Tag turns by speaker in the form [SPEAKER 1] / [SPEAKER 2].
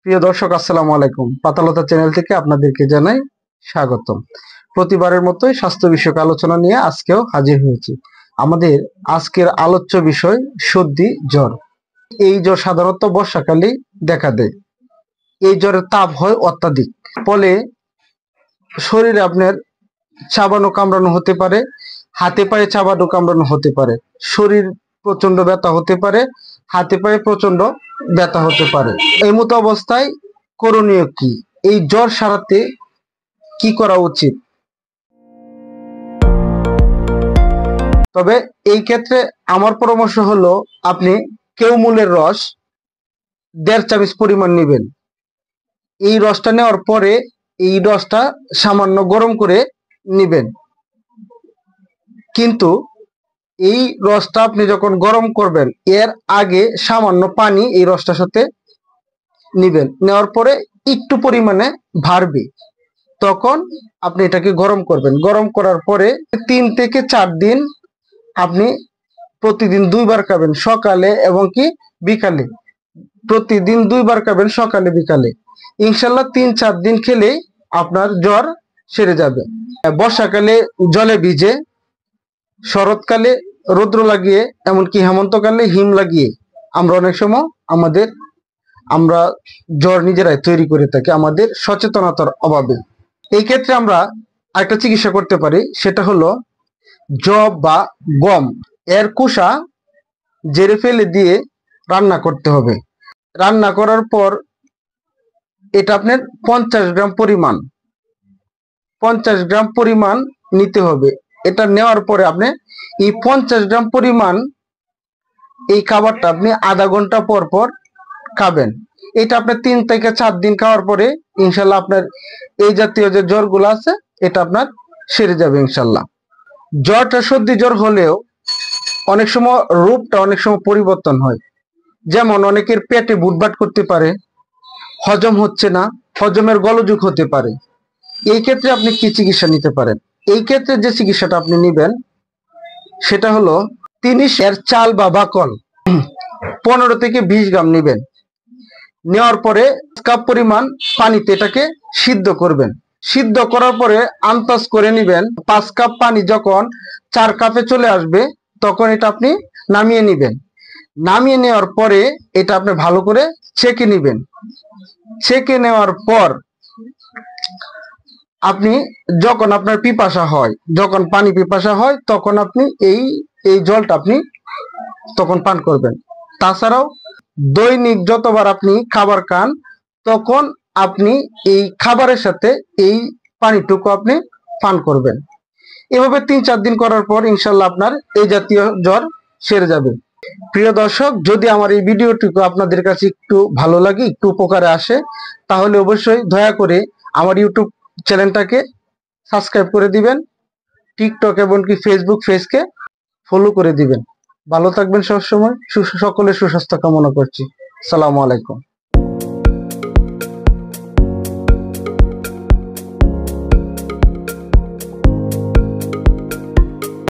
[SPEAKER 1] প্রিয় দর্শক, আসসালামু আলাইকুম। পাতালতা চ্যানেল থেকে আপনাদেরকে জানাই স্বাগতম। প্রতিবারের মতোই স্বাস্থ্য বিষয়ক আলোচনা নিয়ে আজকেও হাজির হয়েছি। আমাদের আজকের আলোচ্য বিষয় সর্দি জ্বর। এই জ্বর সাধারণত বর্ষাকালেই দেখা দেয়। এই জ্বরের তাপ হয় অত্যাধিক, ফলে শরীরে আপনার চাবানো কামড়ানো হতে পারে, হাতে পায়ে চাবানো কামড়ানো হতে পারে, শরীর প্রচন্ড ব্যথা হতে পারে, হাতে পায়ে প্রচন্ড ব্যথা হতে পারে। এই মতো অবস্থায় করণীয় কি? এই জ্বর সারাতে কি করা উচিত? তবে এই ক্ষেত্রে আমার পরামর্শ হলো, আপনি কেউমূলের রস 1.5 চামচ পরিমাণ নেবেন। এই রসটা নেওয়ার পরে এই রসটা সামান্য গরম করে নেবেন। কিন্তু এই রসটা আপনি যখন গরম করবেন, এর আগে সামান্য পানি এই রসটার সাথে নিবেন। নেওয়ার পরে একটু পরিমাণে ভারবে, তখন আপনি এটাকে গরম করবেন। গরম করার পরে 3 থেকে 4 দিন আপনি প্রতিদিন 2 বার খাবেন, সকালে এবং কি বিকালে। প্রতিদিন 2 বার খাবেন, সকালে বিকালে। ইনশাল্লাহ 3-4 দিন খেলেই আপনার জ্বর সেরে যাবে। বর্ষাকালে জলে ভিজে, শরৎকালে রৌদ্র লাগিয়ে, এমনকি হেমন্তকালে হিম লাগিয়ে আমরা অনেক সময় আমরা জ্বর নিজেরাই তৈরি করে থাকি, আমাদের সচেতনতার অভাবে। এই ক্ষেত্রে আমরা একটা চিকিৎসা করতে পারি, সেটা হলো জব বা গম এর খোসা জেরে ফেলে দিয়ে রান্না করতে হবে। রান্না করার পর এটা আপনার 50 গ্রাম পরিমাণ নিতে হবে। এটা নেওয়ার পরে আপনি এই 50 গ্রাম পরিমাণ এই খাবারটা আপনি আধা ঘন্টা পর পর খাবেন। এটা আপনার 3 থেকে 4 দিন খাওয়ার পরে ইনশাল্লাহ আপনার এই জাতীয় যে জ্বরগুলো আছে এটা আপনার সেরে যাবে ইনশাল্লাহ। জ্বরটা সর্দি জ্বর হলেও অনেক সময় রূপটা অনেক সময় পরিবর্তন হয়। যেমন অনেকের পেটে বুটবাট করতে পারে, হজম হচ্ছে না, হজমের গোলযোগ হতে পারে। এই ক্ষেত্রে আপনি কি চিকিৎসা নিতে পারেন? এই ক্ষেত্রে যে চিকিৎসাটা আপনি নেবেন সেটা হলো 30 এর চাল বা বাকল 15 থেকে 20 গ্রাম নেবেন। নেওয়ার পরে 5 কাপ পরিমাণ পানিতে এটাকে সিদ্ধ করবেন। সিদ্ধ করার পরে আন্দাজ করে নেবেন 5 কাপ পানি যখন 4 কাপে চলে আসবে, তখন এটা আপনি নামিয়ে নেবেন। নামিয়ে নেওয়ার পরে এটা আপনি ভালো করে ছেঁকে নেবেন। ছেঁকে নেওয়ার পর আপনি যখন আপনার পিপাসা হয়, যখন পানি পিপাসা হয়, তখন আপনি এই জলটা আপনি তখন পান করবেন। তাছাড়াও দৈনিক যতবার আপনি খাবার খান, তখন আপনি এই খাবারের সাথে এই পানিটুকু আপনি পান করবেন। এভাবে 3-4 দিন করার পর ইনশাল্লাহ আপনার এই জাতীয় জ্বর সেরে যাবে। প্রিয় দর্শক, যদি আমার এই ভিডিওটুকু আপনাদের কাছে একটু ভালো লাগে, একটু উপকারে আসে, তাহলে অবশ্যই দয়া করে আমার ইউটিউব চ্যানেলটাকে সাবস্ক্রাইব করে দিবেন। টিকটক এবং কি ফেসবুক পেজকে ফলো করে দিবেন। ভালো থাকবেন সবসময়। সকলের সুস্বাস্থ্য কামনা করছি। আসসালামু আলাইকুম।